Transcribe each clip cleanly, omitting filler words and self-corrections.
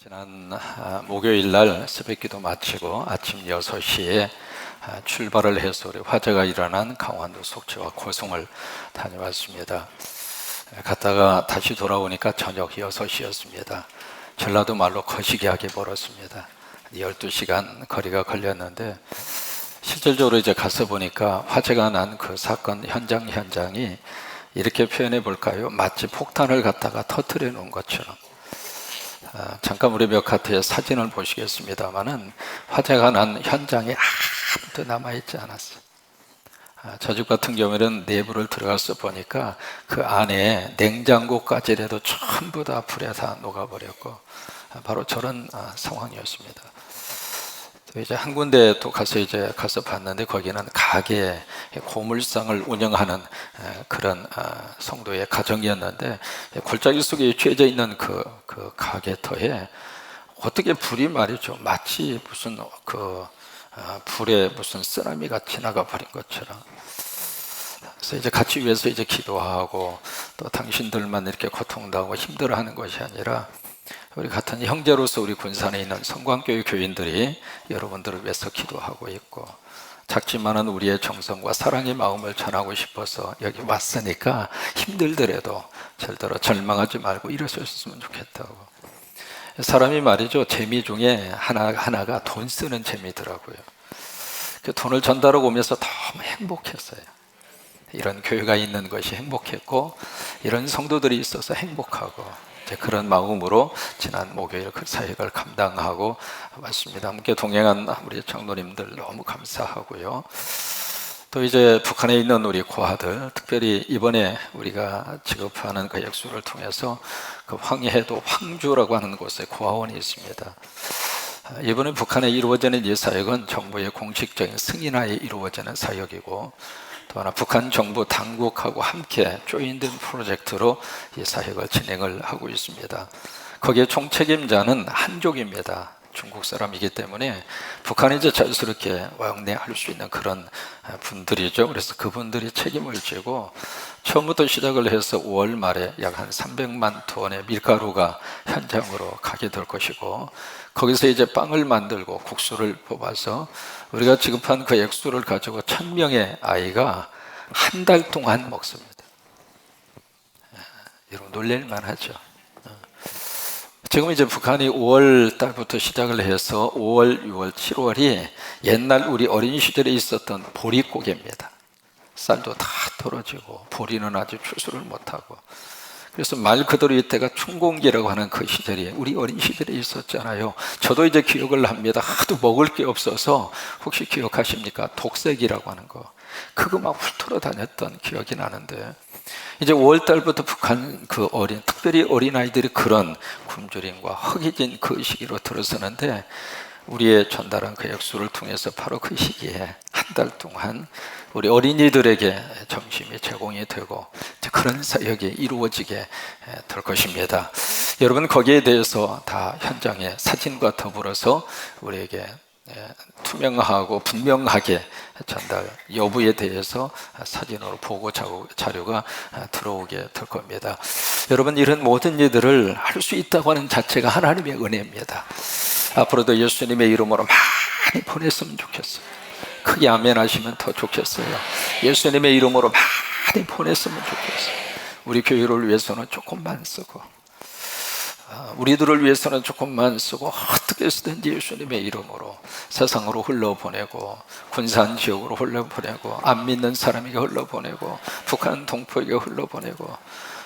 지난 목요일 날 새벽기도 마치고 아침 6시에 출발을 해서 우리 화재가 일어난 강원도 속초와 고성을 다녀왔습니다. 갔다가 다시 돌아오니까 저녁 6시였습니다. 전라도 말로 거시기하게 멀었습니다. 12시간 거리가 걸렸는데 실질적으로 이제 가서 보니까 화재가 난 그 사건 현장이 이렇게 표현해 볼까요? 마치 폭탄을 갖다가 터뜨려 놓은 것처럼. 잠깐 우리 벽화트에 사진을 보시겠습니다만은 화재가 난 현장에 아무도 남아있지 않았어요. 저 집 같은 경우에는 내부를 들어가서 보니까 그 안에 냉장고까지라도 전부 다 불에 다 녹아버렸고 바로 저런 상황이었습니다. 또 이제 한 군데 또 가서 봤는데 거기는 가게 고물상을 운영하는 그런 성도의 가정이었는데 골짜기 속에 취해져 있는 그 가게터에 어떻게 불이 말이죠 마치 무슨 불에 무슨 쓰나미가 지나가 버린 것처럼. 그래서 이제 같이 위해서 이제 기도하고 또 당신들만 이렇게 고통당하고 힘들어하는 것이 아니라 우리 같은 형제로서 우리 군산에 있는 성광교회 교인들이 여러분들을 위해서 기도하고 있고 작지만은 우리의 정성과 사랑의 마음을 전하고 싶어서 여기 왔으니까 힘들더라도 절대로 절망하지 말고 일어섰으면 좋겠다고. 사람이 말이죠 재미 중에 하나가 돈 쓰는 재미더라고요. 그 돈을 전달하고 오면서 너무 행복했어요. 이런 교회가 있는 것이 행복했고 이런 성도들이 있어서 행복하고 그런 마음으로 지난 목요일 그 사역을 감당하고 왔습니다. 함께 동행한 우리 장로님들 너무 감사하고요. 또 이제 북한에 있는 우리 고아들, 특별히 이번에 우리가 지급하는 그 액수를 통해서 그 황해도 황주라고 하는 곳에 고아원이 있습니다. 이번에 북한에 이루어지는 이 사역은 정부의 공식적인 승인하에 이루어지는 사역이고 또 하나 북한 정부 당국하고 함께 조인된 프로젝트로 이 사역을 진행을 하고 있습니다. 거기에 총책임자는 한족입니다. 중국 사람이기 때문에 북한이 이제 자유스럽게 왕래할 수 있는 그런 분들이죠. 그래서 그분들이 책임을 지고 처음부터 시작을 해서 5월 말에 약 한 300만 톤의 밀가루가 현장으로 가게 될 것이고 거기서 이제 빵을 만들고 국수를 뽑아서 우리가 지급한 그 액수를 가지고 1000명의 아이가 한 달 동안 먹습니다. 여러분 놀랄만 하죠. 지금 이제 북한이 5월 달부터 시작을 해서 5월, 6월, 7월이 옛날 우리 어린 시절에 있었던 보릿고개입니다. 쌀도 다 떨어지고 보리는 아주 추수를 못하고 그래서 말 그대로 이때가 춘공기라고 하는 그 시절이 우리 어린 시절에 있었잖아요. 저도 이제 기억을 합니다. 하도 먹을 게 없어서 혹시 기억하십니까? 독색이라고 하는 거 그거 막 훑으러 다녔던 기억이 나는데 이제 5월 달부터 북한 그 특별히 어린아이들이 그런 굶주림과 허기진 그 시기로 들어서는데 우리의 전달한 그 액수를 통해서 바로 그 시기에 한 달 동안 우리 어린이들에게 점심이 제공이 되고 그런 사역이 이루어지게 될 것입니다. 여러분 거기에 대해서 다 현장의 사진과 더불어서 우리에게 투명하고 분명하게 전달 여부에 대해서 사진으로 보고 자료가 들어오게 될 겁니다. 여러분 이런 모든 일들을 할 수 있다고 하는 자체가 하나님의 은혜입니다. 앞으로도 예수님의 이름으로 많이 보냈으면 좋겠어요. 크게 아멘 하시면 더 좋겠어요. 예수님의 이름으로 많이 보냈으면 좋겠어요. 우리 교회를 위해서는 조금만 쓰고 우리들을 위해서는 조금만 쓰고 어떻게 쓰든지 예수님의 이름으로 세상으로 흘러보내고 군산 지역으로 흘러보내고 안 믿는 사람에게 흘러보내고 북한 동포에게 흘러보내고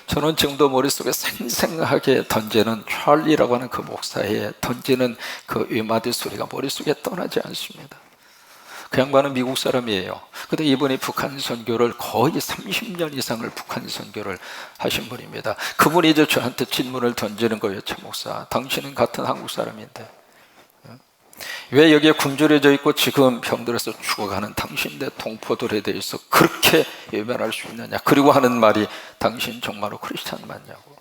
저는 지금도 머릿속에 생생하게 던지는 찰리라고 하는 그 목사의 던지는 그 외마디 소리가 머릿속에 떠나지 않습니다. 그 양반은 미국 사람이에요. 근데 이분이 북한 선교를 거의 30년 이상을 북한 선교를 하신 분입니다. 그분이 이제 저한테 질문을 던지는 거예요. 차 목사, 당신은 같은 한국 사람인데 왜 여기에 굶주려져 있고 지금 병들어서 죽어가는 당신의 동포들에 대해서 그렇게 외면할 수 있느냐, 그리고 하는 말이 당신 정말로 크리스찬 맞냐고.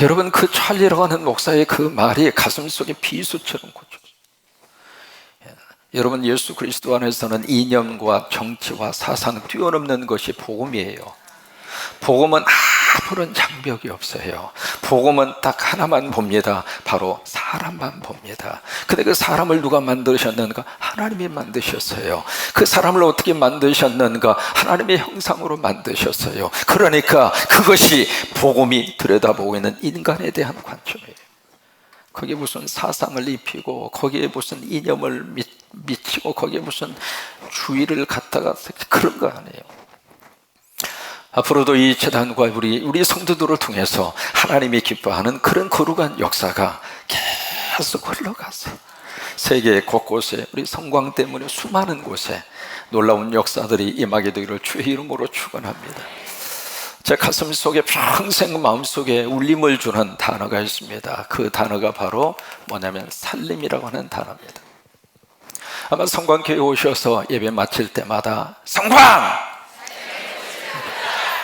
여러분 그 찰리라고 하는 목사의 그 말이 가슴속에 비수처럼 꽂혔어요. 여러분 예수 그리스도 안에서는 이념과 정치와 사상 뛰어넘는 것이 복음이에요. 복음은 아무런 장벽이 없어요. 복음은 딱 하나만 봅니다. 바로 사람만 봅니다. 근데 그 사람을 누가 만드셨는가? 하나님이 만드셨어요. 그 사람을 어떻게 만드셨는가? 하나님의 형상으로 만드셨어요. 그러니까 그것이 복음이 들여다보고 있는 인간에 대한 관점이에요. 거기에 무슨 사상을 입히고 거기에 무슨 이념을 미치고 거기에 무슨 주의를 갖다가 그런 거 아니에요. 앞으로도 이 재단과 우리 성도들을 통해서 하나님이 기뻐하는 그런 거룩한 역사가 계속 흘러가서 세계 곳곳에 우리 성광 때문에 수많은 곳에 놀라운 역사들이 임하게 되기를 주의 이름으로 축원합니다. 제 가슴 속에 평생 마음속에 울림을 주는 단어가 있습니다. 그 단어가 바로 뭐냐면 살림이라고 하는 단어입니다. 아마 성광교회 오셔서 예배 마칠 때마다 성광!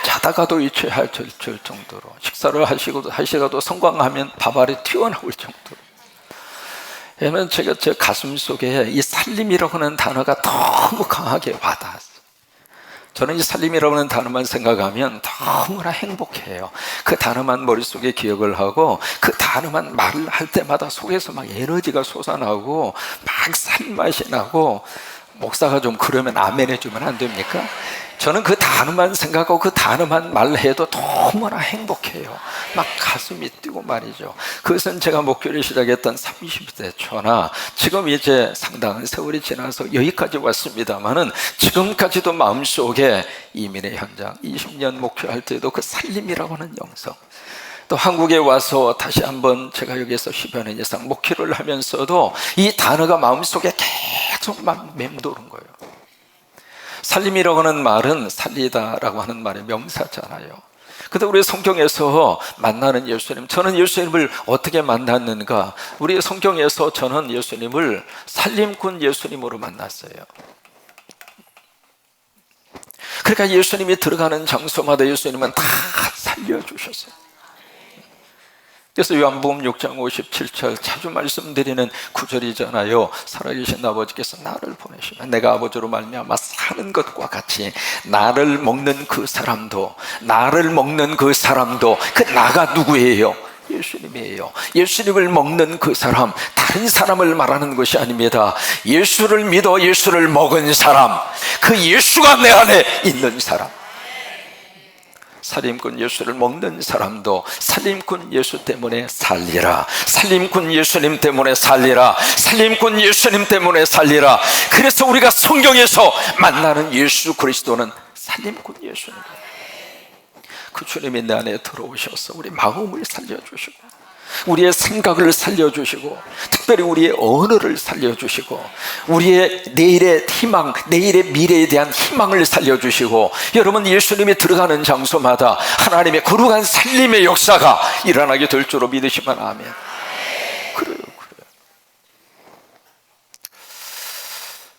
자다가도 일체할 정도로 식사를 하시고도 성광하면 밥알이 튀어나올 정도로. 왜냐하면 제가 제 가슴 속에 이 살림이라고 하는 단어가 너무 강하게 와닿았어요. 저는 이 살림이라고 하는 단어만 생각하면 너무나 행복해요. 그 단어만 머릿속에 기억을 하고 그 단어만 말을 할 때마다 속에서 막 에너지가 솟아나고 막 살맛이 나고, 목사가 좀 그러면 아멘 해주면 안 됩니까? 저는 그 단어만 생각하고 그 단어만 말해도 너무나 행복해요. 막 가슴이 뛰고 말이죠. 그것은 제가 목교를 시작했던 30대 초나 지금 이제 상당한 세월이 지나서 여기까지 왔습니다만은 지금까지도 마음속에 이민의 현장 20년 목표할 때도 그 살림이라고 하는 영성, 또 한국에 와서 다시 한번 제가 여기서 10여 년 이상 목회를 하면서도 이 단어가 마음속에 계속 막 맴도는 거예요. 살림이라고 하는 말은 살리다라고 하는 말의 명사잖아요. 근데 우리 성경에서 만나는 예수님, 저는 예수님을 어떻게 만났는가? 우리 성경에서 저는 예수님을 살림꾼 예수님으로 만났어요. 그러니까 예수님이 들어가는 장소마다 예수님은 다 살려주셨어요. 그래서 요한복음 6장 57절 자주 말씀드리는 구절이잖아요. 살아계신 아버지께서 나를 보내시면 내가 아버지로 말미암아 사는 것과 같이 나를 먹는 그 사람도 그 나가 누구예요? 예수님이에요. 예수님을 먹는 그 사람, 다른 사람을 말하는 것이 아닙니다. 예수를 믿어 예수를 먹은 사람, 그 예수가 내 안에 있는 사람. 살림꾼 예수를 먹는 사람도 살림꾼 예수 때문에 살리라. 살림꾼 예수님 때문에 살리라. 살림꾼 예수님 때문에 살리라. 그래서 우리가 성경에서 만나는 예수 그리스도는 살림꾼 예수님. 그 주님이 내 안에 들어오셔서 우리 마음을 살려주시고 우리의 생각을 살려주시고 특별히 우리의 언어를 살려주시고 우리의 내일의 희망, 내일의 미래에 대한 희망을 살려주시고, 여러분 예수님이 들어가는 장소마다 하나님의 거룩한 살림의 역사가 일어나게 될 줄로 믿으시면 아멘. 그래요.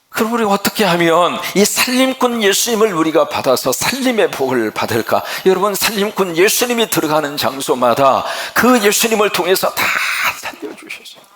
그럼 우리가 어떻게 하면 이 살림꾼 예수님을 우리가 받아서 살림의 복을 받을까? 여러분, 살림꾼 예수님이 들어가는 장소마다 그 예수님을 통해서 다 살려주셨어요.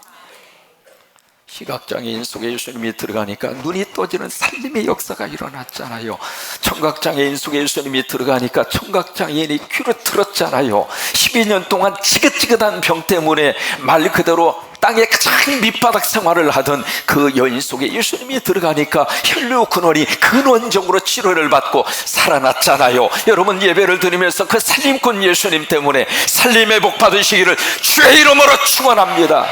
시각장애인 속에 예수님이 들어가니까 눈이 떠지는 살림의 역사가 일어났잖아요. 청각장애인 속에 예수님이 들어가니까 청각장애인이 귀를 들었잖아요. 12년 동안 지긋지긋한 병 때문에 말 그대로 땅의 가장 밑바닥 생활을 하던 그 여인 속에 예수님이 들어가니까 혈류 근원이 근원적으로 치료를 받고 살아났잖아요. 여러분, 예배를 드리면서 그 살림꾼 예수님 때문에 살림의 복 받으시기를 주의 이름으로 축원합니다.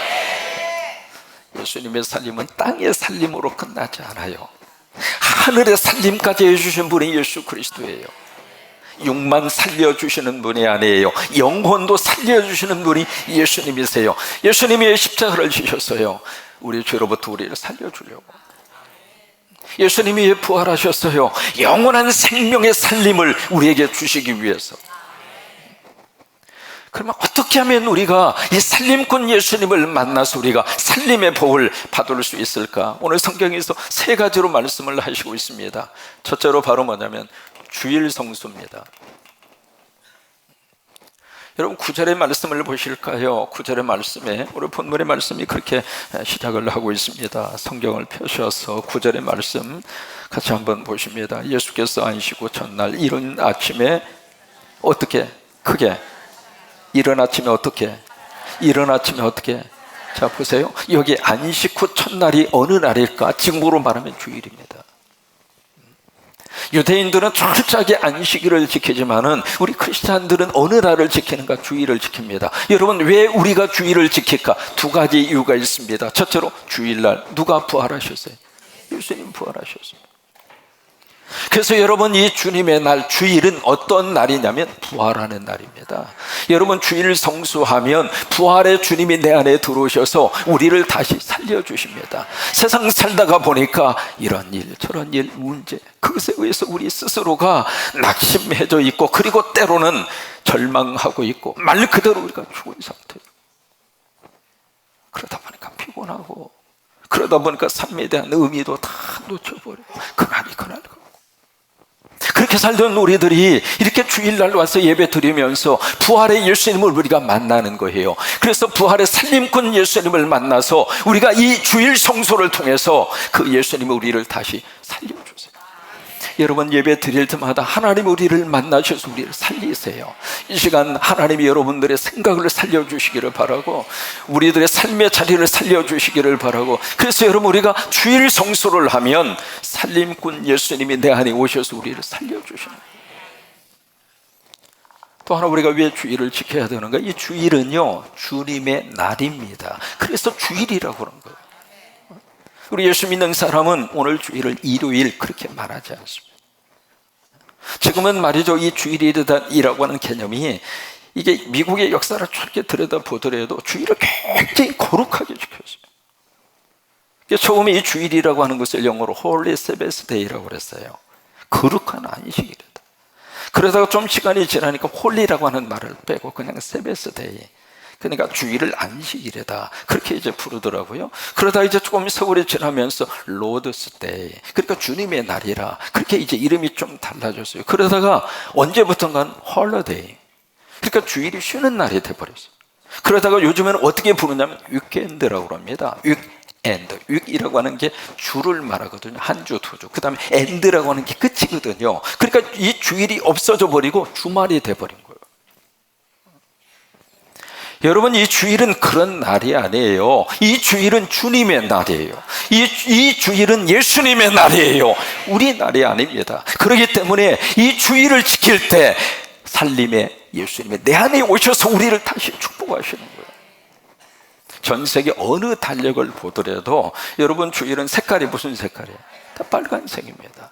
예수님의 살림은 땅의 살림으로 끝나지 않아요. 하늘의 살림까지 해주신 분이 예수 그리스도예요. 육만 살려주시는 분이 아니에요. 영혼도 살려주시는 분이 예수님이세요. 예수님이 십자가를 지셨어요. 우리 죄로부터 우리를 살려주려고. 예수님이 부활하셨어요. 영원한 생명의 살림을 우리에게 주시기 위해서. 그러면 어떻게 하면 우리가 이 살림꾼 예수님을 만나서 우리가 살림의 복을 받을 수 있을까? 오늘 성경에서 세 가지로 말씀을 하시고 있습니다. 첫째로 바로 뭐냐면 주일 성수입니다. 여러분, 9절의 말씀을 보실까요? 9절의 말씀에 오늘 본문의 말씀이 그렇게 시작을 하고 있습니다. 성경을 펴셔서 9절의 말씀 같이 한번 보십니다. 예수께서 안식후 첫날 이른 아침에 어떻게 크게. 이른 아침에 어떻게? 이른 아침에 어떻게? 자, 보세요. 여기 안식 후 첫날이 어느 날일까? 지금으로 말하면 주일입니다. 유대인들은 철저하게 안식일을 지키지만은 우리 크리스찬들은 어느 날을 지키는가? 주일을 지킵니다. 여러분, 왜 우리가 주일을 지킬까? 두 가지 이유가 있습니다. 첫째로 주일날 누가 부활하셨어요? 예수님 부활하셨습니다. 그래서 여러분, 이 주님의 날 주일은 어떤 날이냐면 부활하는 날입니다. 여러분, 주일 성수하면 부활의 주님이 내 안에 들어오셔서 우리를 다시 살려주십니다. 세상 살다가 보니까 이런 일 저런 일 문제, 그것에 의해서 우리 스스로가 낙심해져 있고, 그리고 때로는 절망하고 있고, 말 그대로 우리가 죽은 상태예요. 그러다 보니까 피곤하고, 그러다 보니까 삶에 대한 의미도 다 놓쳐버려요. 그날이 그날이고. 그렇게 살던 우리들이 이렇게 주일날 와서 예배 드리면서 부활의 예수님을 우리가 만나는 거예요. 그래서 부활의 살림꾼 예수님을 만나서 우리가 이 주일 성소를 통해서 그 예수님이 우리를 다시 살려주세요. 여러분, 예배 드릴 때마다 하나님 우리를 만나셔서 우리를 살리세요. 이 시간 하나님이 여러분들의 생각을 살려주시기를 바라고, 우리들의 삶의 자리를 살려주시기를 바라고, 그래서 여러분, 우리가 주일 성수를 하면 살림꾼 예수님이 내 안에 오셔서 우리를 살려주시는 거예요. 또 하나, 우리가 왜 주일을 지켜야 되는가? 이 주일은요, 주님의 날입니다. 그래서 주일이라고 그런 거예요. 우리 예수 믿는 사람은 오늘 주일을 일요일 그렇게 말하지 않습니다. 지금은 말이죠, 이 주일이라고 하는 개념이, 이게 미국의 역사를 저렇게 들여다보더라도 주일을 굉장히 거룩하게 지켰어요. 처음에 이 주일이라고 하는 것을 영어로 Holy Sabbath Day라고 그랬어요. 거룩한 안식일이다. 그러다가 좀 시간이 지나니까 홀리라고 하는 말을 빼고 그냥 Sabbath Day, 그러니까 주일을 안식일이다, 그렇게 이제 부르더라고요. 그러다 이제 조금 세월이 지나면서 로드스 데이, 그러니까 주님의 날이라, 그렇게 이제 이름이 좀 달라졌어요. 그러다가 언제부턴가는 홀리데이, 그러니까 주일이 쉬는 날이 돼버렸어요. 그러다가 요즘에는 어떻게 부르냐면 위켄드라고 합니다. 윗엔드, 윗이라고 하는 게 주를 말하거든요. 한 주, 두 주. 그 다음에 엔드라고 하는 게 끝이거든요. 그러니까 이 주일이 없어져 버리고 주말이 돼버린 거예요. 여러분, 이 주일은 그런 날이 아니에요. 이 주일은 주님의 날이에요. 이 주일은 예수님의 날이에요. 우리 날이 아닙니다. 그렇기 때문에 이 주일을 지킬 때 살림의 예수님의 내 안에 오셔서 우리를 다시 축복하시는 거예요. 전 세계 어느 달력을 보더라도 여러분, 주일은 색깔이 무슨 색깔이에요? 다 빨간색입니다.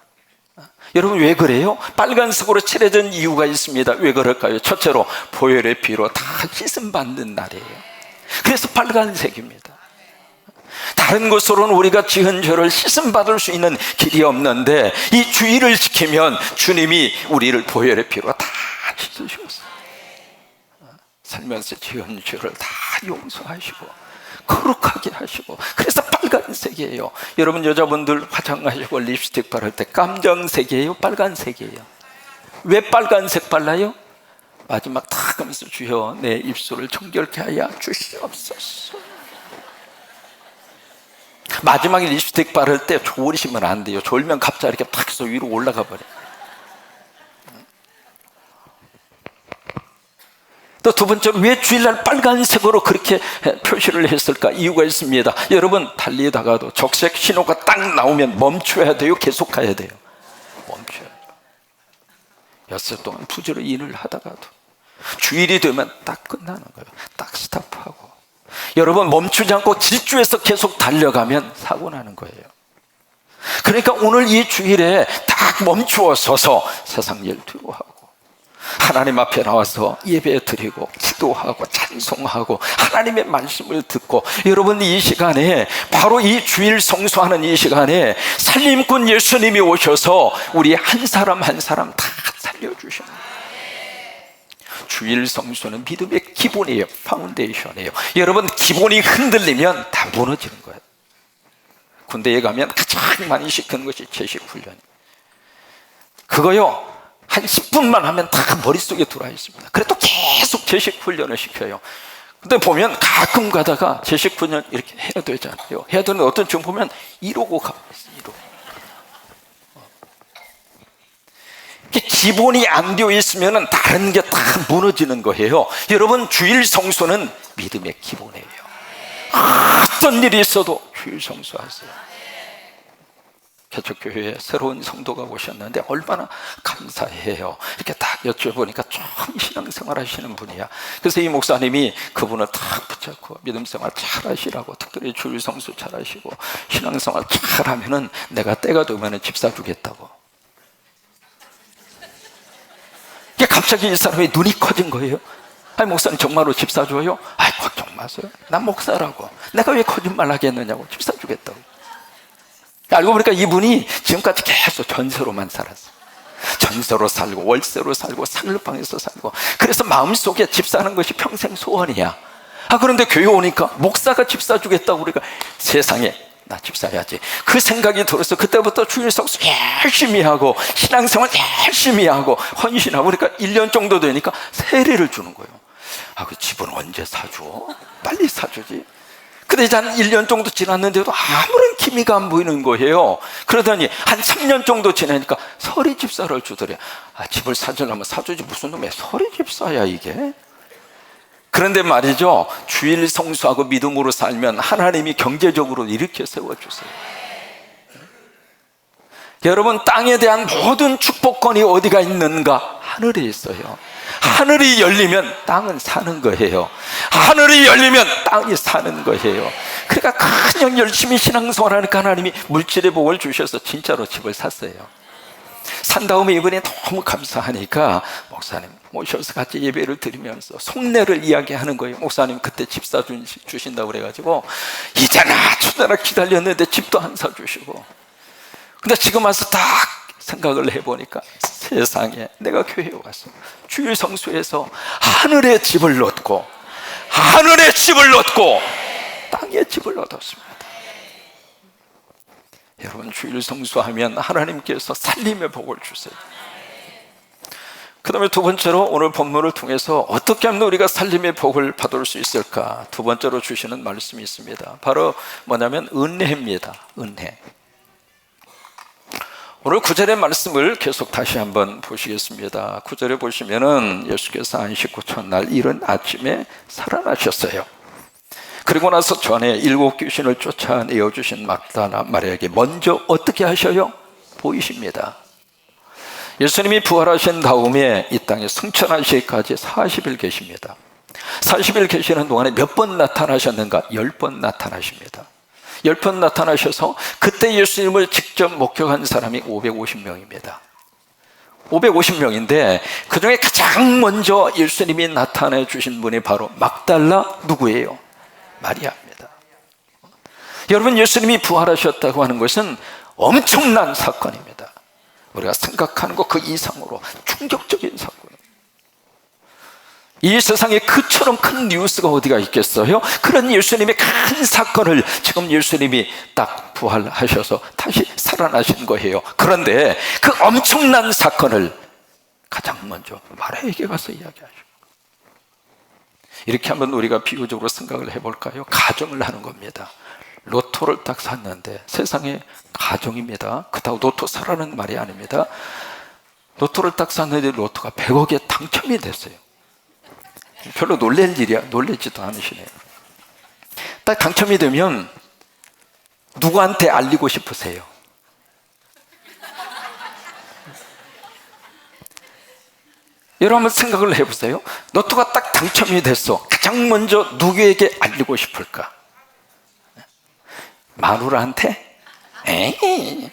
여러분, 왜 그래요? 빨간색으로 칠해진 이유가 있습니다. 왜 그럴까요? 첫째로 보혈의 피로 다 씻음 받는 날이에요. 그래서 빨간색입니다. 다른 것으로는 우리가 지은 죄를 씻음 받을 수 있는 길이 없는데, 이 주일을 지키면 주님이 우리를 보혈의 피로 다 씻으셨어요. 살면서 지은 죄를 다 용서하시고 거룩하게 하시고, 그래서 빨간색이에요. 여러분, 여자분들 화장하시고 립스틱 바를 때 깜정색이에요? 빨간색이에요? 왜 빨간색 발라요? 마지막 탁 하면서 주여 내 입술을 정결케 하여 주시옵소서. 마지막에 립스틱 바를 때 졸으시면 안 돼요. 졸면 갑자기 이렇게 탁 해서 위로 올라가 버려요. 또 두 번째로 왜 주일날 빨간색으로 그렇게 표시를 했을까? 이유가 있습니다. 여러분, 달리다가도 적색 신호가 딱 나오면 멈춰야 돼요? 계속 가야 돼요? 멈춰야 돼요. 엿새 동안 부지런히 일을 하다가도 주일이 되면 딱 끝나는 거예요. 딱 스탑하고. 여러분, 멈추지 않고 질주해서 계속 달려가면 사고 나는 거예요. 그러니까 오늘 이 주일에 딱 멈추어 서서 세상 일 뒤로 하고 하나님 앞에 나와서 예배 드리고 기도하고 찬송하고 하나님의 말씀을 듣고, 여러분, 이 시간에 바로 이 주일 성수하는 이 시간에 살림꾼 예수님이 오셔서 우리 한 사람 한 사람 다 살려주시는 거예요. 주일 성수는 믿음의 기본이에요. 파운데이션이에요. 여러분, 기본이 흔들리면 다 무너지는 거예요. 군대에 가면 가장 많이 시키는 것이 제식훈련이에요. 그거요, 한 10분만 하면 다 머릿속에 들어와 있습니다. 그래도 계속 제식 훈련을 시켜요. 근데 보면 가끔 가다가 제식 훈련 이렇게 해야 되잖아요. 해야 되는데 어떤 중 보면 이러고 가고 있어요. 이러고. 기본이 안 되어 있으면 다른 게 다 무너지는 거예요. 여러분, 주일 성수는 믿음의 기본이에요. 어떤 일이 있어도 주일 성수하세요. 개척교회에 새로운 성도가 오셨는데 얼마나 감사해요. 이렇게 딱 여쭤보니까 좀 신앙생활 하시는 분이야. 그래서 이 목사님이 그분을 딱 붙잡고 믿음생활 잘 하시라고, 특별히 주일 성수 잘 하시고 신앙생활 잘 하면은 내가 때가 되면 집 사주겠다고. 이게 갑자기 이 사람의 눈이 커진 거예요. 아니, 목사님 정말로 집 사줘요? 아이, 걱정 마세요. 난 목사라고. 내가 왜 거짓말 하겠느냐고. 집 사주겠다고. 알고 보니까 이분이 지금까지 계속 전세로만 살았어요. 전세로 살고 월세로 살고 상급방에서 살고, 그래서 마음속에 집 사는 것이 평생 소원이야. 그런데 교회 오니까 목사가 집 사주겠다고. 그러니까 세상에, 나 집 사야지, 그 생각이 들어서 그때부터 주일 성수 열심히 하고 신앙생활 열심히 하고 헌신하고, 그러니까 1년 정도 되니까 세례를 주는 거예요. 그 집은 언제 사줘? 빨리 사주지. 근데 이제 한 1년 정도 지났는데도 아무런 기미가 안 보이는 거예요. 그러더니 한 3년 정도 지나니까 서리 집사를 주더래. 집을 사주려면 사주지, 무슨 놈의 서리 집사야 이게. 그런데 말이죠, 주일 성수하고 믿음으로 살면 하나님이 경제적으로 이렇게 세워주세요. 여러분, 땅에 대한 모든 축복권이 어디가 있는가? 하늘에 있어요. 하늘이 열리면 땅은 사는 거예요. 하늘이 열리면 땅이 사는 거예요. 그러니까 그냥 열심히 신앙생활하니까 하나님이 물질의 복을 주셔서 진짜로 집을 샀어요. 산 다음에 이번에 너무 감사하니까 목사님 모셔서 같이 예배를 드리면서 속내를 이야기하는 거예요. 목사님 그때 집 사주신다고 그래가지고 이제나 저제나 기다렸는데 집도 안 사주시고. 근데 지금 와서 딱 생각을 해보니까 세상에, 내가 교회에 와서 주일 성수에서 하늘의 집을 얻고 하늘의 집을 얻고 땅의 집을 얻었습니다. 여러분, 주일 성수하면 하나님께서 살림의 복을 주세요. 그 다음에 두 번째로 오늘 본문을 통해서 어떻게 하면 우리가 살림의 복을 받을 수 있을까? 두 번째로 주시는 말씀이 있습니다. 바로 뭐냐면 은혜입니다. 은혜. 오늘 9절의 말씀을 계속 다시 한번 보시겠습니다. 9절에 보시면은 예수께서 안식 후 첫날 이른 아침에 살아나셨어요. 그리고 나서 전에 7 귀신을 쫓아내어 주신 막달라 마리아에게 먼저 어떻게 하셔요? 보이십니다. 예수님이 부활하신 다음에 이 땅에 승천하시기까지 40일 계십니다. 40일 계시는 동안에 몇 번 나타나셨는가? 10번 나타나십니다. 10번 나타나셔서 그때 예수님을 직접 목격한 사람이 550명입니다. 550명인데 그 중에 가장 먼저 예수님이 나타내 주신 분이 바로 막달라 누구예요? 마리아입니다. 여러분, 예수님이 부활하셨다고 하는 것은 엄청난 사건입니다. 우리가 생각하는 것 그 이상으로 충격적인 사건입니다. 이 세상에 그처럼 큰 뉴스가 어디가 있겠어요? 그런 예수님의 큰 사건을 지금 예수님이 딱 부활하셔서 다시 살아나신 거예요. 그런데 그 엄청난 사건을 가장 먼저 마리아에게 가서 이야기하시고, 이렇게 한번 우리가 비유적으로 생각을 해볼까요? 가정을 하는 겁니다. 로또를 딱 샀는데, 세상에 가정입니다. 그렇다고 로또 사라는 말이 아닙니다. 로또를 딱 샀는데 로또가 100억에 당첨이 됐어요. 별로 놀랄 일이야. 놀라지도 않으시네요. 딱 당첨이 되면 누구한테 알리고 싶으세요? 여러분 한번 생각을 해보세요. 로또가 딱 당첨이 됐어. 가장 먼저 누구에게 알리고 싶을까? 마누라한테? 에이.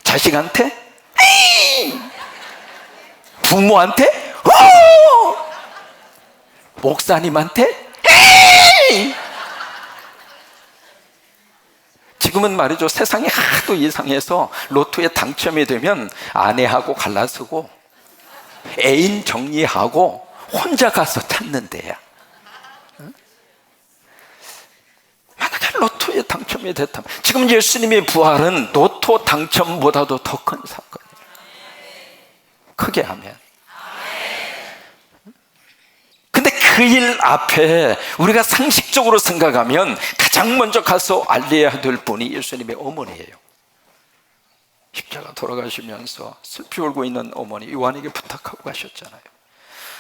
자식한테? 에이. 부모한테? 오! 목사님한테? 에이! 지금은 말이죠, 세상이 하도 이상해서 로또에 당첨이 되면 아내하고 갈라서고 애인 정리하고 혼자 가서 찾는 데야. 만약에 로또에 당첨이 됐다면, 지금 예수님의 부활은 로또 당첨보다도 더 큰 사건이에요. 크게 하면. 근데 그 일 앞에 우리가 상식적으로 생각하면 가장 먼저 가서 알려야 될 분이 예수님의 어머니예요. 십자가 돌아가시면서 슬피 울고 있는 어머니 요한에게 부탁하고 가셨잖아요.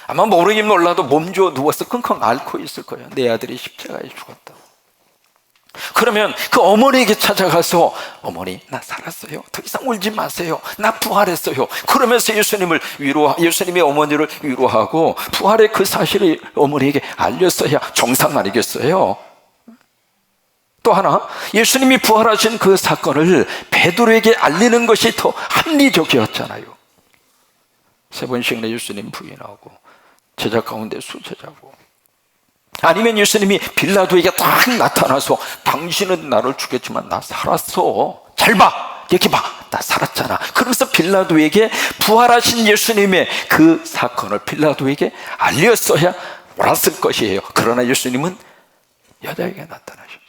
아마 모르긴 몰라도 몸져 누워서 끙끙 앓고 있을 거예요. 내 아들이 십자가에 죽었다고. 그러면 그 어머니에게 찾아가서 어머니 나 살았어요, 더 이상 울지 마세요, 나 부활했어요. 그러면서 예수님의 어머니를 위로하고 부활의 그 사실을 어머니에게 알렸어야 정상 아니겠어요? 또 하나, 예수님이 부활하신 그 사건을 베드로에게 알리는 것이 더 합리적이었잖아요. 3번씩이나 예수님 부인하고 제자 가운데 수제자고, 아니면 예수님이 빌라도에게 딱 나타나서 당신은 나를 죽였지만 나 살았어, 잘 봐, 여기 봐, 나 살았잖아. 그러면서 빌라도에게 부활하신 예수님의 그 사건을 빌라도에게 알렸어야 옳았을 것이에요. 그러나 예수님은 여자에게 나타나셨어요.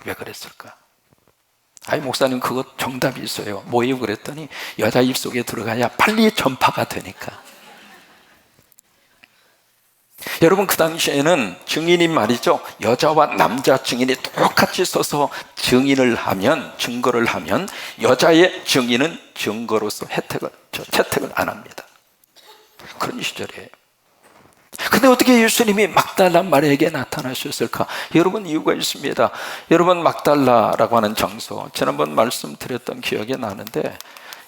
왜 그랬을까? 아이 목사님 그거 정답이 있어요. 뭐예요? 그랬더니 여자 입속에 들어가야 빨리 전파가 되니까. 여러분, 그 당시에는 증인이 말이죠, 여자와 남자 증인이 똑같이 서서 증거를 하면 여자의 증인은 증거로서 채택을 안 합니다. 그런 시절이에요. 근데 어떻게 예수님이 막달라 마리아에게 나타나셨을까? 여러분, 이유가 있습니다. 여러분, 막달라라고 하는 장소, 지난번 말씀드렸던 기억이 나는데,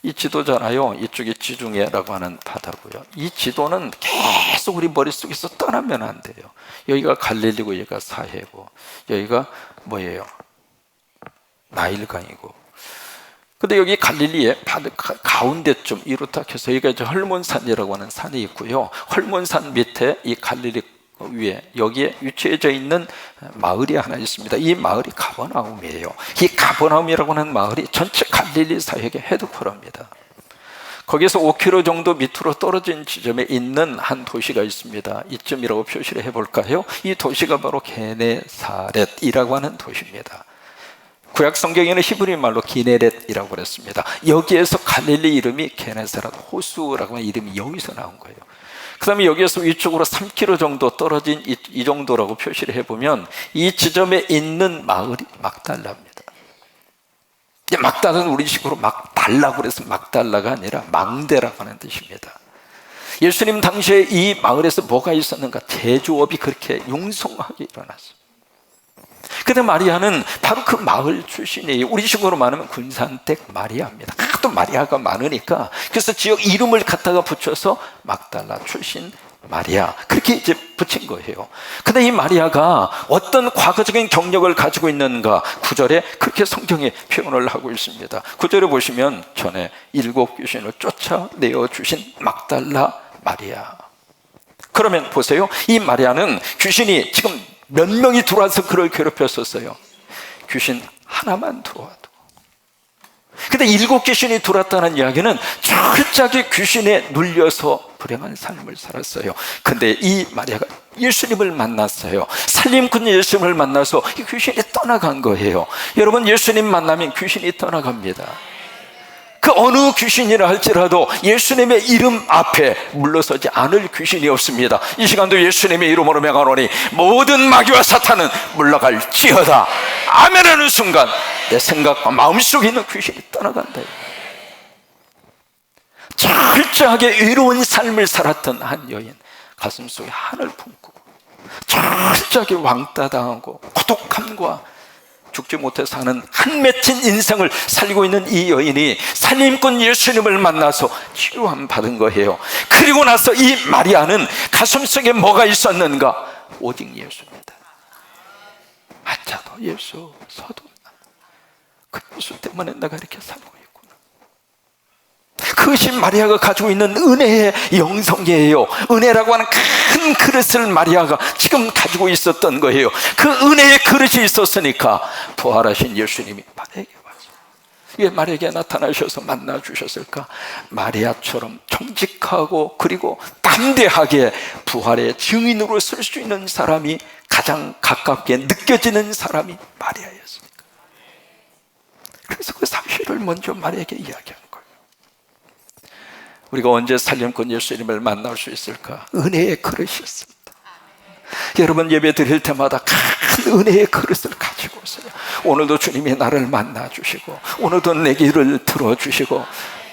이 지도잖아요. 이쪽이 지중해라고 하는 바다고요. 이 지도는 계속 우리 머릿속에서 떠나면 안 돼요. 여기가 갈릴리고 여기가 사해고 여기가 뭐예요? 나일강이고. 근데 여기 갈릴리의 바다 가운데쯤 이루딱 해서 여기가 이제 헐몬산이라고 하는 산이 있고요. 헐몬산 밑에 이 갈릴리 위에 여기에 위치해져 있는 마을이 하나 있습니다. 이 마을이 가버나움이에요. 이 가버나움이라고 하는 마을이 전체 갈릴리 사역의 헤드쿼터입니다. 거기서 5km 정도 밑으로 떨어진 지점에 있는 한 도시가 있습니다. 이쯤이라고 표시를 해볼까요? 이 도시가 바로 게네사렛이라고 하는 도시입니다. 구약 성경에는 히브리 말로 기네렛이라고 그랬습니다. 여기에서 갈릴리 이름이 게네사렛 호수라고 하는 이름이 여기서 나온 거예요. 그 다음에 여기에서 위쪽으로 3km 정도 떨어진 이 정도라고 표시를 해보면 이 지점에 있는 마을이 막달라입니다. 막달은 우리식으로 막달라고 그래서 막달라가 아니라 망대라고 하는 뜻입니다. 예수님 당시에 이 마을에서 뭐가 있었는가? 제조업이 그렇게 융성하게 일어났어요. 근데 마리아는 바로 그 마을 출신이에요. 우리식으로 말하면 군산댁 마리아입니다. 또 마리아가 많으니까 그래서 지역 이름을 갖다가 붙여서 막달라 출신 마리아, 그렇게 이제 붙인 거예요. 근데 이 마리아가 어떤 과거적인 경력을 가지고 있는가? 9절에 그렇게 성경에 표현을 하고 있습니다. 9절에 보시면 전에 7 귀신을 쫓아내어 주신 막달라 마리아. 그러면 보세요. 이 마리아는 귀신이 지금 몇 명이 들어와서 그를 괴롭혔었어요. 귀신 하나만 들어와도. 근데 7 귀신이 들어왔다는 이야기는 철저하게 귀신에 눌려서 불행한 삶을 살았어요. 근데 이 마리아가 예수님을 만났어요. 살림꾼 예수님을 만나서 이 귀신이 떠나간 거예요. 여러분, 예수님 만나면 귀신이 떠나갑니다. 그 어느 귀신이라 할지라도 예수님의 이름 앞에 물러서지 않을 귀신이 없습니다. 이 시간도 예수님의 이름으로 명하노니 모든 마귀와 사탄은 물러갈지어다. 아멘 하는 순간 내 생각과 마음속에 있는 귀신이 떠나간다. 철저하게 의로운 삶을 살았던 한 여인, 가슴속에 한을 품고 철저하게 왕따당하고 고독함과 죽지 못해 사는 한 맺힌 인생을 살고 있는 이 여인이 살림꾼 예수님을 만나서 치유함 받은 거예요. 그리고 나서 이 마리아는 가슴속에 뭐가 있었는가? 오직 예수입니다. 앉아도 예수, 서도 그 예수 때문에 내가 이렇게 살고 있구나. 그것이 마리아가 가지고 있는 은혜의 영성이에요. 은혜라고 하는 큰 그릇을 마리아가 지금 가지고 있었던 거예요. 그 은혜의 그릇이 있었으니까 부활하신 예수님이 마리아에게 와서 왜 마리아에게 나타나셔서 만나주셨을까? 마리아처럼 정직하고 그리고 담대하게 부활의 증인으로 쓸 수 있는 사람이 가장 가깝게 느껴지는 사람이 마리아였으니까. 그래서 그 사실을 먼저 마리아에게 이야기한 거예요. 우리가 언제 살림꾼 예수님을 만날 수 있을까? 은혜의 그릇이 있습니다. 여러분 예배 드릴 때마다 큰 은혜의 그릇을 가지고 오세요. 오늘도 주님이 나를 만나주시고 오늘도 내 길을 들어주시고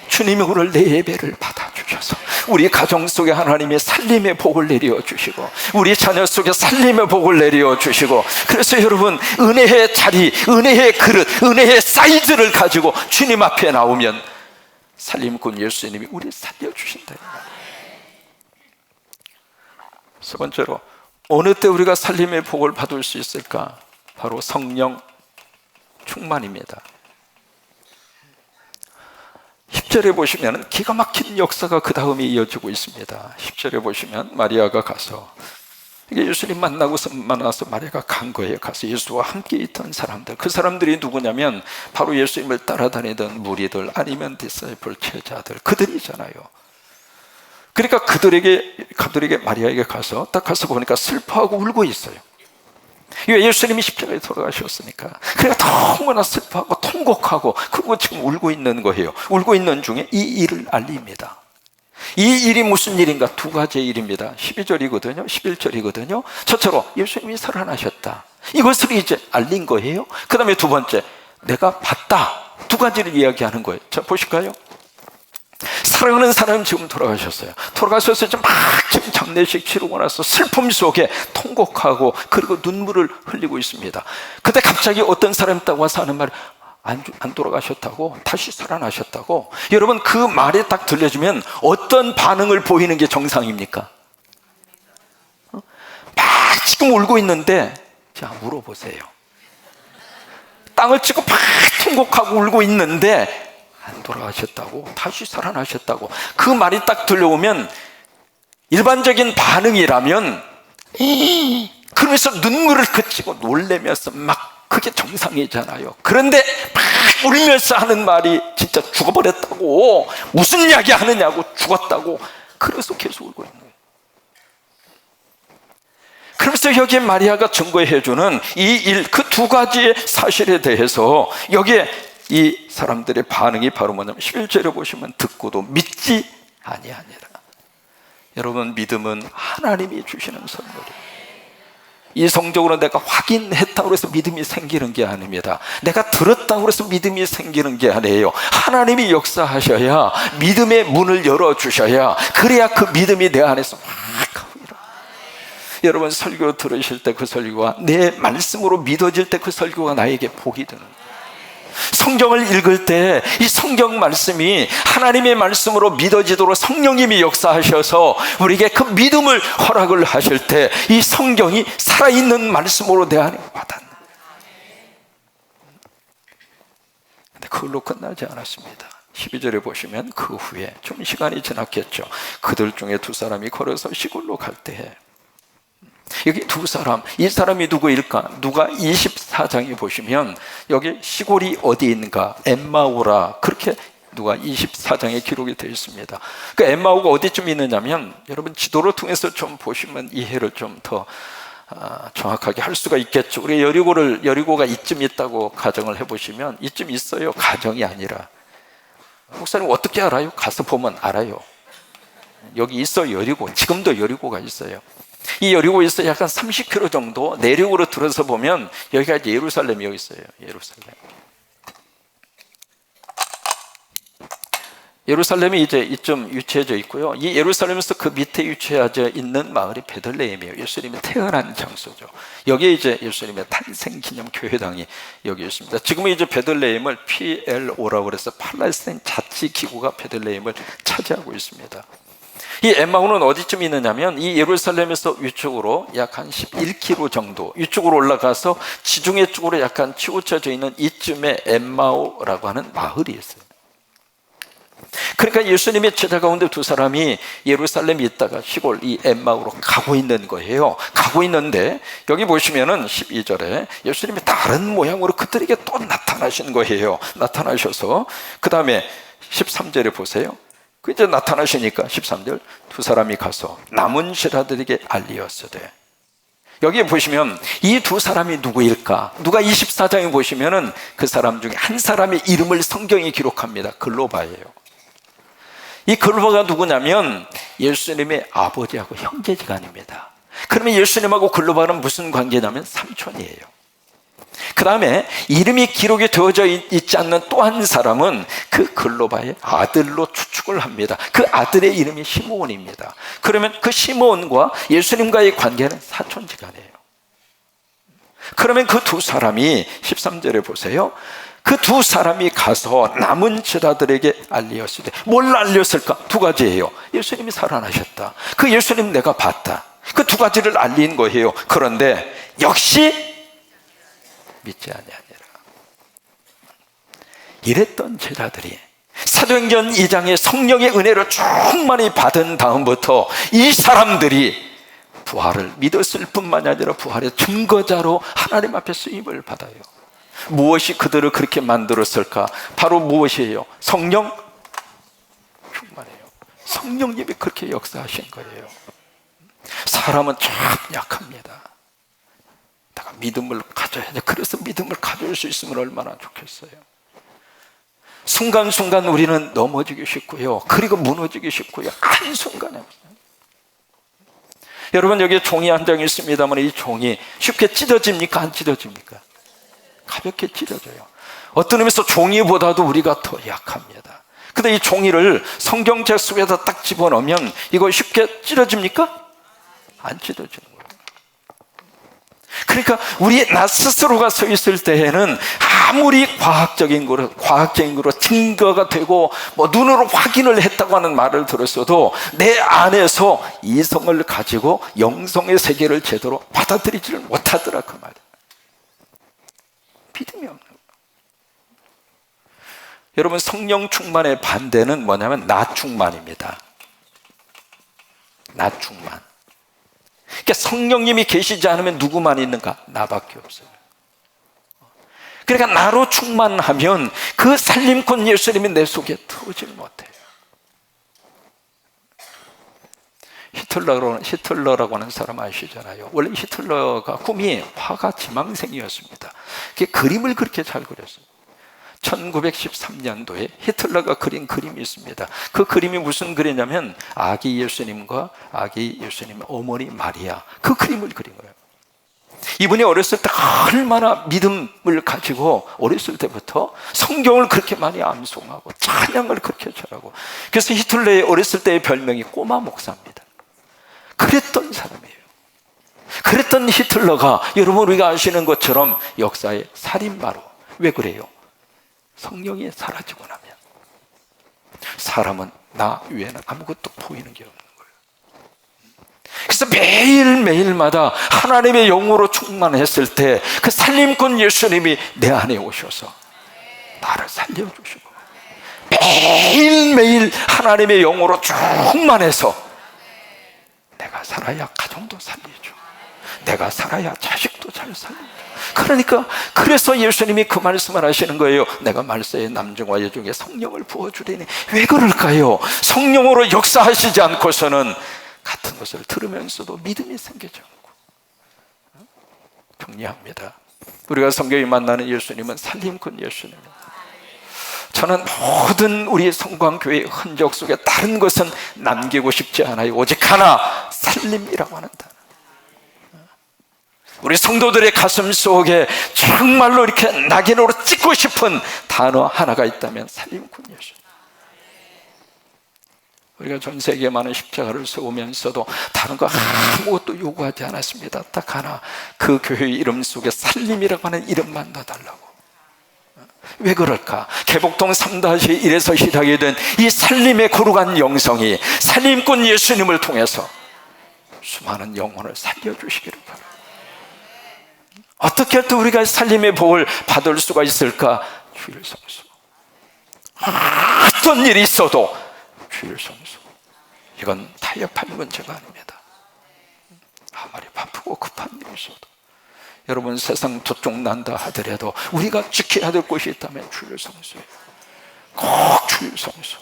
주님이 오늘 내 예배를 받아주셔서 우리 가정 속에 하나님의 살림의 복을 내려주시고 우리 자녀 속에 살림의 복을 내려주시고, 그래서 여러분 은혜의 자리, 은혜의 그릇, 은혜의 사이즈를 가지고 주님 앞에 나오면 살림꾼 예수님이 우리 살려주신다. 세 번째로, 어느 때 우리가 살림의 복을 받을 수 있을까? 바로 성령 충만입니다. 10절에 보시면 기가 막힌 역사가 그 다음에 이어지고 있습니다. 10절에 보시면 마리아가 가서, 이게 예수님 만나서 마리아가 간 거예요. 가서 예수와 함께 있던 사람들, 그 사람들이 누구냐면 바로 예수님을 따라다니던 무리들, 아니면 디사이플 제자들, 그들이잖아요. 그러니까 그들에게 마리아에게 가서 딱 가서 보니까 슬퍼하고 울고 있어요. 왜? 예수님이 십자가에 돌아가셨으니까. 그러니까 너무나 슬퍼하고 통곡하고, 그리고 지금 울고 있는 거예요. 울고 있는 중에 이 일을 알립니다. 이 일이 무슨 일인가? 두 가지의 일입니다. 12절이거든요 11절이거든요 첫째로 예수님이 살아나셨다, 이것을 이제 알린 거예요. 그 다음에 두 번째, 내가 봤다. 두 가지를 이야기하는 거예요. 자, 보실까요? 사랑하는 사람은 지금 돌아가셨어요. 돌아가셔서 지금 지금 장례식 치르고 나서 슬픔 속에 통곡하고 그리고 눈물을 흘리고 있습니다. 그때 갑자기 어떤 사람이 딱 와서 하는 말이, 안 돌아가셨다고, 다시 살아나셨다고. 여러분, 그 말이 딱 들려주면 어떤 반응을 보이는 게 정상입니까? 막 지금 울고 있는데, 자, 물어보세요. 땅을 치고 막 통곡하고 울고 있는데 안 돌아가셨다고, 다시 살아나셨다고, 그 말이 딱 들려오면 일반적인 반응이라면 그러면서 눈물을 그치고 놀래면서 막, 그게 정상이잖아요. 그런데 막 울면서 하는 말이 진짜 죽어버렸다고, 무슨 이야기 하느냐고, 죽었다고, 그래서 계속 울고 있는 거예요. 그러면서 여기에 마리아가 증거해주는 이 일, 그 두 가지의 사실에 대해서 여기에 이 사람들의 반응이 바로 뭐냐면 11절에 보시면 듣고도 믿지 아니하니라. 여러분, 믿음은 하나님이 주시는 선물이에요. 이성적으로 내가 확인했다고 해서 믿음이 생기는 게 아닙니다. 내가 들었다고 해서 믿음이 생기는 게 아니에요. 하나님이 역사하셔야, 믿음의 문을 열어주셔야, 그래야 그 믿음이 내 안에서 확 하고 일어나요. 여러분, 설교 들으실 때 그 설교가 내 말씀으로 믿어질 때 그 설교가 나에게 복이 되는 거예요. 성경을 읽을 때 이 성경 말씀이 하나님의 말씀으로 믿어지도록 성령님이 역사하셔서 우리에게 그 믿음을 허락을 하실 때 이 성경이 살아있는 말씀으로 내 안에 와닿는 거예요. 근데 그걸로 끝나지 않았습니다. 12절에 보시면 그 후에 좀 시간이 지났겠죠. 그들 중에 두 사람이 걸어서 시골로 갈 때에, 여기 두 사람, 이 사람이 누구일까? 누가 24장에 보시면 여기 시골이 어디 있는가? 엠마오라, 그렇게 누가 24장에 기록이 되어 있습니다. 그 엠마오가 어디쯤 있느냐면, 여러분 지도를 통해서 좀 보시면 이해를 좀 더 정확하게 할 수가 있겠죠. 우리 여리고가 이쯤 있다고 가정을 해보시면, 이쯤 있어요. 가정이 아니라. 목사님 어떻게 알아요? 가서 보면 알아요. 여기 있어, 여리고. 지금도 여리고가 있어요. 이 여리고에서 약간 30km 정도 내륙으로 들어서 보면 여기가 이제 예루살렘이 여기 있어요. 예루살렘이 이제 이쯤 위치해져 있고요. 이 예루살렘에서 그 밑에 위치해져 있는 마을이 베들레헴이에요. 예수님이 태어난 장소죠. 여기에 이제 예수님의 탄생 기념 교회당이 여기 있습니다. 지금은 이제 베들레헴을 PLO라고 그래서 팔레스타인 자치기구가 베들레헴을 차지하고 있습니다. 이 엠마오는 어디쯤 있느냐면, 이 예루살렘에서 위쪽으로 약 한 11km 정도 위쪽으로 올라가서 지중해 쪽으로 약간 치우쳐져 있는 이쯤에 엠마오라고 하는 마을이 있어요. 그러니까 예수님의 제자 가운데 두 사람이 예루살렘에 있다가 시골 이 엠마오로 가고 있는 거예요. 가고 있는데 여기 보시면은 12절에 예수님이 다른 모양으로 그들에게 또 나타나신 거예요. 나타나셔서 그 다음에 13절에 보세요. 그 이제 나타나시니까 13절, 두 사람이 가서 남은 제자들에게 알리었으되. 여기 보시면 이 두 사람이 누구일까? 누가 24장에 보시면은 그 사람 중에 한 사람의 이름을 성경이 기록합니다. 글로바예요. 이 글로바가 누구냐면 예수님의 아버지하고 형제지간입니다. 그러면 예수님하고 글로바는 무슨 관계냐면 삼촌이에요. 그 다음에 이름이 기록이 되어져 있지 않는 또 한 사람은 그 글로바의 아들로 추측을 합니다. 그 아들의 이름이 시므온입니다. 그러면 그 시므온과 예수님과의 관계는 사촌지간이에요. 그러면 그 두 사람이 13절에 보세요. 그 두 사람이 가서 남은 제자들에게 알리었을 때 뭘 알렸을까? 두 가지예요. 예수님이 살아나셨다. 그 예수님 내가 봤다. 그 두 가지를 알린 거예요. 그런데 역시 믿지 아니하니라. 이랬던 제자들이 사도행전 2장의 성령의 은혜를 충만히 받은 다음부터 이 사람들이 부활을 믿었을 뿐만 아니라 부활의 증거자로 하나님 앞에 쓰임을 받아요. 무엇이 그들을 그렇게 만들었을까? 바로 무엇이에요? 성령 충만해요. 성령님이 그렇게 역사하신 거예요. 사람은 참 약합니다. 내가 믿음을 가져야 돼. 그래서 믿음을 가질 수 있으면 얼마나 좋겠어요. 순간순간 우리는 넘어지기 쉽고요, 그리고 무너지기 쉽고요. 한순간에. 여러분, 여기에 종이 한 장 있습니다만 이 종이 쉽게 찢어집니까? 안 찢어집니까? 가볍게 찢어져요. 어떤 의미에서 종이보다도 우리가 더 약합니다. 근데 이 종이를 성경책 속에다 딱 집어넣으면 이거 쉽게 찢어집니까? 안 찢어지는 거예요. 그러니까 우리 나 스스로가 서 있을 때에는 아무리 과학적인 거로 증거가 되고 뭐 눈으로 확인을 했다고 하는 말을 들었어도 내 안에서 이성을 가지고 영성의 세계를 제대로 받아들이지를 못하더라, 그 말이에요. 믿음이 없는 거예요. 여러분, 성령 충만의 반대는 뭐냐면 나 충만입니다. 나 충만. 그러니까 성령님이 계시지 않으면 누구만 있는가? 나밖에 없어요. 그러니까 나로 충만하면 그 살림꾼 예수님이 내 속에 들어오질 못해요. 히틀러라고 하는 사람 아시잖아요. 원래 히틀러가 꿈이 화가 지망생이었습니다. 그림을 그렇게 잘 그렸어요. 1913년도에 히틀러가 그린 그림이 있습니다. 그 그림이 무슨 그림이냐면 아기 예수님과 아기 예수님의 어머니 마리아, 그 그림을 그린 거예요. 이분이 어렸을 때 얼마나 믿음을 가지고 어렸을 때부터 성경을 그렇게 많이 암송하고 찬양을 그렇게 잘하고, 그래서 히틀러의 어렸을 때의 별명이 꼬마 목사입니다. 그랬던 사람이에요. 그랬던 히틀러가 여러분 우리가 아시는 것처럼 역사의 살인마로. 왜 그래요? 성령이 사라지고 나면 사람은 나 외에는 아무것도 보이는 게 없는 거예요. 그래서 매일매일마다 하나님의 영으로 충만했을 때 그 살림꾼 예수님이 내 안에 오셔서 나를 살려주시고, 매일매일 하나님의 영으로 충만해서 내가 살아야 가정도 살리죠, 내가 살아야 자식도 잘 살리죠. 그러니까 그래서 예수님이 그 말씀을 하시는 거예요. 내가 말세에 남중과 여중에 성령을 부어주리니. 왜 그럴까요? 성령으로 역사하시지 않고서는 같은 것을 들으면서도 믿음이 생기지 않고. 정리합니다. 우리가 성경에 만나는 예수님은 살림꾼 예수님입니다. 저는 모든 우리 성광교회의 흔적 속에 다른 것은 남기고 싶지 않아요. 오직 하나, 살림이라고 하는 단어. 우리 성도들의 가슴 속에 정말로 이렇게 낙인으로 찍고 싶은 단어 하나가 있다면 살림꾼 예수. 우리가 전 세계에 많은 십자가를 세우면서도 다른 거 아무것도 요구하지 않았습니다. 딱 하나, 그 교회의 이름 속에 살림이라고 하는 이름만 넣어달라고. 왜 그럴까? 개복동 3-1에서 시작이 된 이 살림의 거룩한 영성이 살림꾼 예수님을 통해서 수많은 영혼을 살려주시기를 바랍니다. 어떻게 할 때 우리가 살림의 복을 받을 수가 있을까? 주일 성수. 어떤 일이 있어도 주일 성수. 이건 타협하는 문제가 아닙니다. 아무리 바쁘고 급한 일이 있어도, 여러분 세상 도쪽 난다 하더라도 우리가 지켜야 될 것이 있다면 주일 성수예요. 꼭 주일 성수.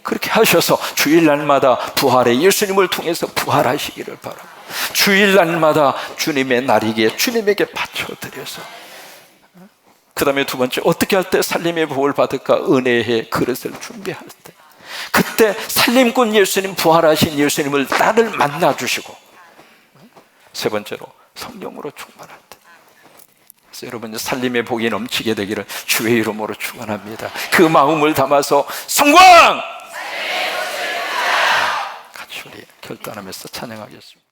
그렇게 하셔서 주일날마다 부활의 예수님을 통해서 부활하시기를 바랍니다. 주일날마다 주님의 날이기에 주님에게 바쳐드려서, 그 다음에 두 번째, 어떻게 할 때 살림의 복을 받을까? 은혜의 그릇을 준비할 때, 그때 살림꾼 예수님, 부활하신 예수님을 나를 만나주시고, 세 번째로 성령으로 충만할 때. 그래서 여러분 살림의 복이 넘치게 되기를 주의 이름으로 축원합니다. 그 마음을 담아서 성광! 같이 우리 결단하면서 찬양하겠습니다.